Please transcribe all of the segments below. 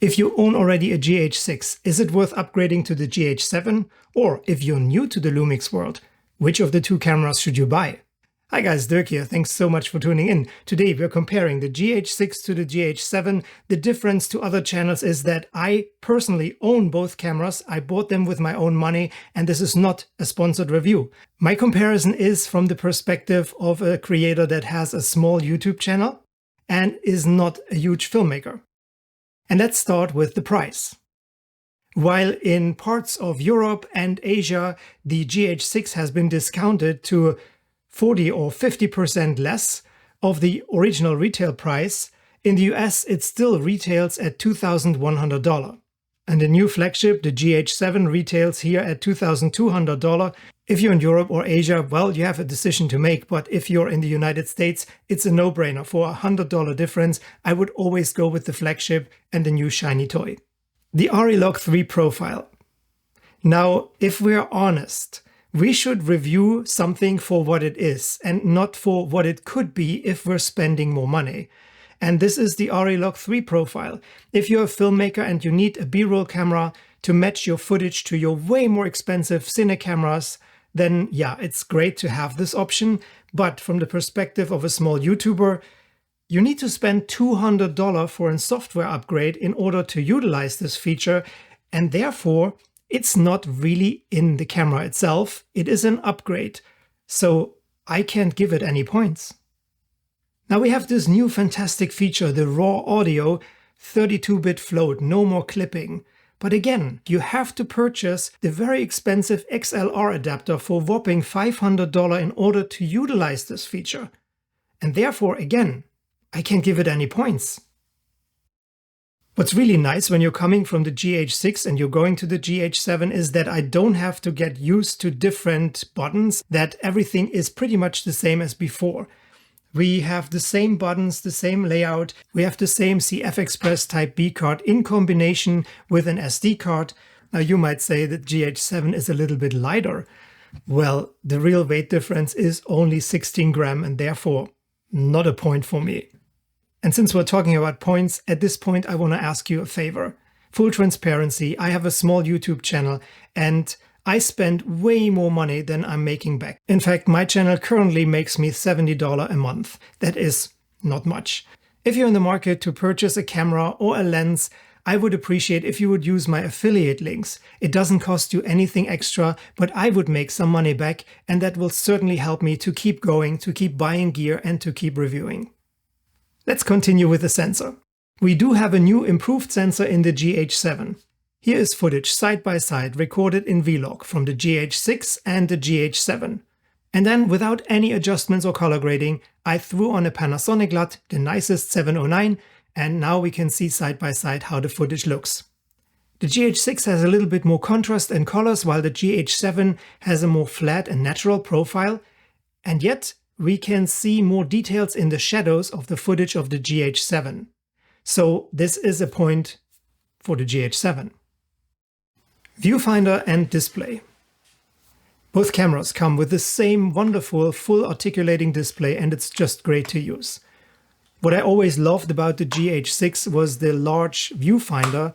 If you own already a GH6, is it worth upgrading to the GH7? Or if you're new to the Lumix world, which of the two cameras should you buy? Hi guys, Dirk here. Thanks so much for tuning in. Today we're comparing the GH6 to the GH7. The difference to other channels is that I personally own both cameras. I bought them with my own money, and this is not a sponsored review. My comparison is from the perspective of a creator that has a small YouTube channel and is not a huge filmmaker. And let's start with the price. While in parts of Europe and Asia, the GH6 has been discounted to 40 or 50% less of the original retail price, in the US it still retails at $2,100. And the new flagship, the GH7, retails here at $2,200. If you're in Europe or Asia, well, you have a decision to make, but if you're in the United States, it's a no-brainer. For a $100 difference, I would always go with the flagship and the new shiny toy. The Arri Log 3 profile. Now, if we're honest, we should review something for what it is and not for what it could be if we're spending more money. And this is the Arri Log 3 profile. If you're a filmmaker and you need a B-roll camera to match your footage to your way more expensive cine cameras, then yeah, it's great to have this option. But from the perspective of a small YouTuber, you need to spend $200 for a software upgrade in order to utilize this feature, and therefore it's not really in the camera itself, it is an upgrade. So I can't give it any points. Now we have this new fantastic feature, the raw audio, 32-bit float, no more clipping. But again, you have to purchase the very expensive XLR adapter for whopping $500 in order to utilize this feature. And therefore, again, I can't give it any points. What's really nice when you're coming from the GH6 and you're going to the GH7 is that I don't have to get used to different buttons, that everything is pretty much the same as before. We have the same buttons, the same layout, we have the same CF Express Type B card in combination with an SD card. Now you might say that GH7 is a little bit lighter. Well, the real weight difference is only 16 grams and therefore not a point for me. And since we're talking about points, at this point I want to ask you a favor. Full transparency, I have a small YouTube channel and I spend way more money than I'm making back. In fact, my channel currently makes me $70 a month. That is not much. If you're in the market to purchase a camera or a lens, I would appreciate if you would use my affiliate links. It doesn't cost you anything extra, but I would make some money back, and that will certainly help me to keep going, to keep buying gear and to keep reviewing. Let's continue with the sensor. We do have a new improved sensor in the GH7. Here is footage side by side recorded in Vlog from the GH6 and the GH7. And then without any adjustments or color grading, I threw on a Panasonic LUT, the nicest 709, and now we can see side by side how the footage looks. The GH6 has a little bit more contrast and colors, while the GH7 has a more flat and natural profile. And yet, we can see more details in the shadows of the footage of the GH7. So this is a point for the GH7. Viewfinder and display. Both cameras come with the same wonderful full articulating display, and it's just great to use. What I always loved about the GH6 was the large viewfinder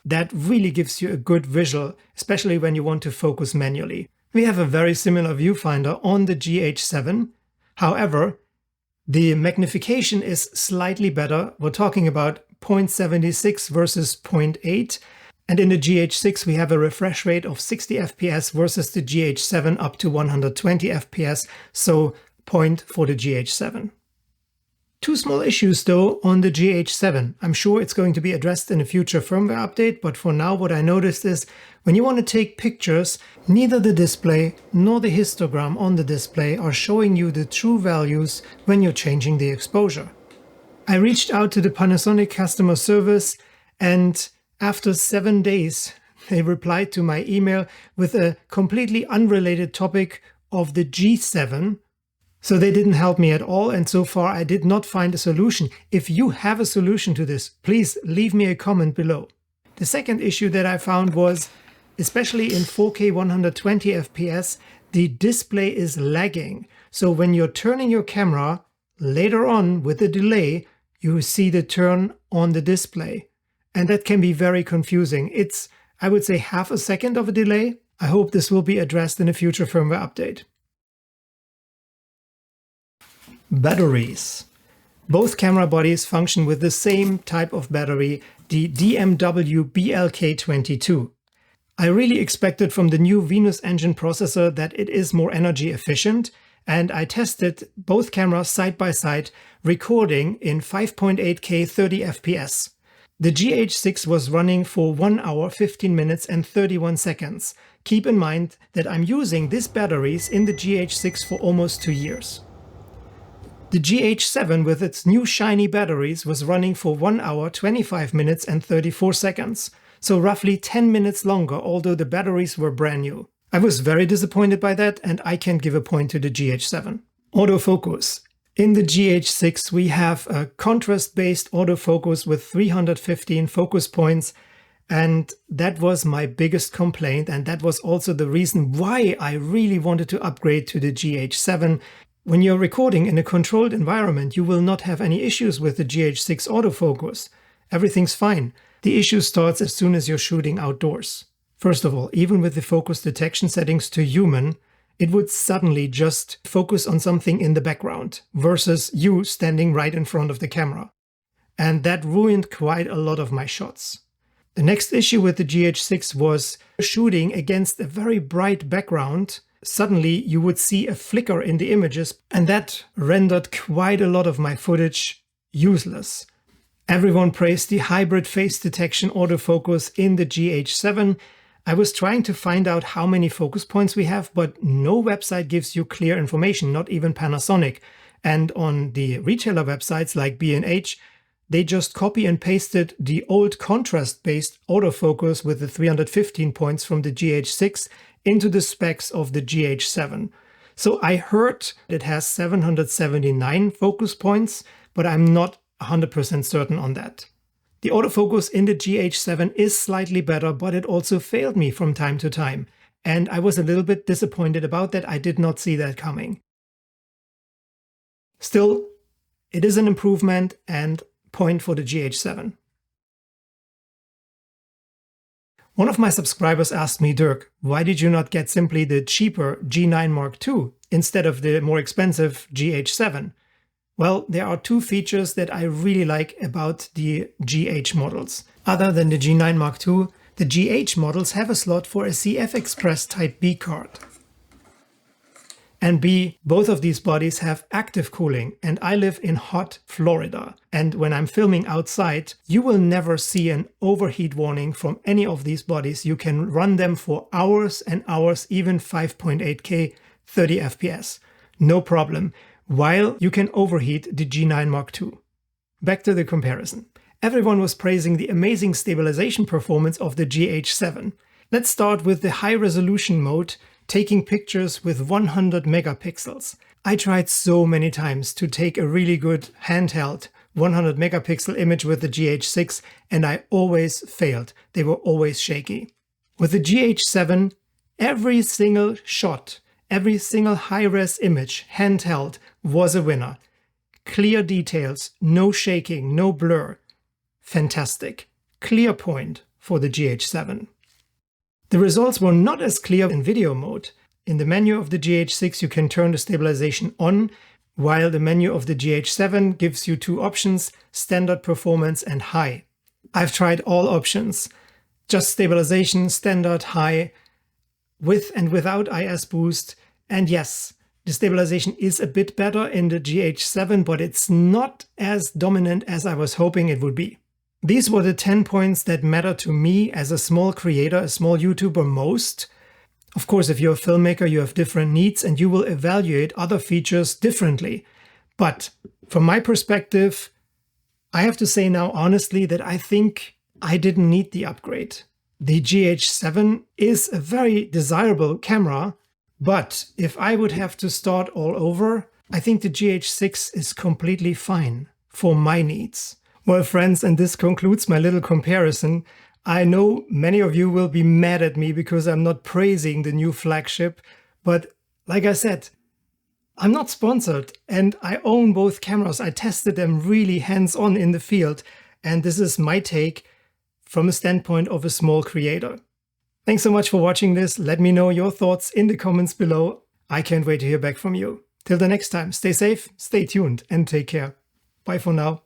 that really gives you a good visual, especially when you want to focus manually. We have a very similar viewfinder on the GH7. However, the magnification is slightly better. We're talking about 0.76 versus 0.8. And in the GH6 we have a refresh rate of 60 FPS versus the GH7 up to 120 FPS, so point for the GH7. Two small issues though on the GH7. I'm sure it's going to be addressed in a future firmware update, but for now what I noticed is when you want to take pictures, neither the display nor the histogram on the display are showing you the true values when you're changing the exposure. I reached out to the Panasonic customer service, and after 7 days they replied to my email with a completely unrelated topic of the G7. So they didn't help me at all, and so far I did not find a solution. If you have a solution to this, please leave me a comment below. The second issue that I found was, especially in 4K 120 FPS, the display is lagging. So when you're turning your camera, later on with a delay, you see the turn on the display. and that can be very confusing. It's, I would say, half a second of a delay. I hope this will be addressed in a future firmware update. Batteries. Both camera bodies function with the same type of battery, the DMW BLK22. I really expected from the new Venus engine processor that it is more energy efficient, and I tested both cameras side by side, recording in 5.8K 30 FPS. The GH6 was running for 1 hour 15 minutes and 31 seconds. Keep in mind that I'm using these batteries in the GH6 for almost 2 years. The GH7 with its new shiny batteries was running for 1 hour 25 minutes and 34 seconds, so roughly 10 minutes longer, although the batteries were brand new. I was very disappointed by that, and I can give a point to the GH7. Autofocus. In the GH6 we have a contrast-based autofocus with 315 focus points, and that was my biggest complaint, and that was also the reason why I really wanted to upgrade to the GH7. When you're recording in a controlled environment, you will not have any issues with the GH6 autofocus. Everything's fine. The issue starts as soon as you're shooting outdoors. First of all, even with the focus detection settings to human, it would suddenly just focus on something in the background versus you standing right in front of the camera. And that ruined quite a lot of my shots. The next issue with the GH6 was shooting against a very bright background. Suddenly you would see a flicker in the images, and that rendered quite a lot of my footage useless. Everyone praised the hybrid face detection autofocus in the GH7. I was trying to find out how many focus points we have, but no website gives you clear information, not even Panasonic. And on the retailer websites like B&H, they just copy and pasted the old contrast-based autofocus with the 315 points from the GH6 into the specs of the GH7. So I heard it has 779 focus points, but I'm not 100% certain on that. The autofocus in the GH7 is slightly better, but it also failed me from time to time. And I was a little bit disappointed about that. I did not see that coming. Still, it is an improvement and point for the GH7. One of my subscribers asked me, Dirk, why did you not get simply the cheaper G9 Mark II instead of the more expensive GH7? Well, there are two features that I really like about the GH models. Other than the G9 Mark II, the GH models have a slot for a CF Express Type B card. And B, both of these bodies have active cooling, and I live in hot Florida. And when I'm filming outside, you will never see an overheat warning from any of these bodies. You can run them for hours and hours, even 5.8K 30 FPS. No problem, while you can overheat the G9 Mark II. Back to the comparison. Everyone was praising the amazing stabilization performance of the GH7. Let's start with the high resolution mode, taking pictures with 100 megapixels. I tried so many times to take a really good handheld 100 megapixel image with the GH6, and I always failed. They were always shaky. With the GH7, every single shot, every single high-res image handheld was a winner. Clear details, no shaking, no blur. Fantastic. Clear point for the GH7. The results were not as clear in video mode. In the menu of the GH6 you can turn the stabilization on, while the menu of the GH7 gives you two options, standard performance and high. I've tried all options. Just stabilization, standard, high, with and without IS boost. And yes, the stabilization is a bit better in the GH7, but it's not as dominant as I was hoping it would be. These were the 10 points that matter to me as a small creator, a small YouTuber most. Of course, if you're a filmmaker, you have different needs and you will evaluate other features differently. But from my perspective, I have to say now honestly that I think I didn't need the upgrade. The GH7 is a very desirable camera, but if I would have to start all over, I think the GH6 is completely fine for my needs. Well, friends, and this concludes my little comparison. I know many of you will be mad at me because I'm not praising the new flagship, but like I said, I'm not sponsored and I own both cameras. I tested them really hands-on in the field, and this is my take. from a standpoint of a small creator. Thanks so much for watching this. Let me know your thoughts in the comments below. I can't wait to hear back from you. Till the next time, stay safe, stay tuned, and take care. Bye for now.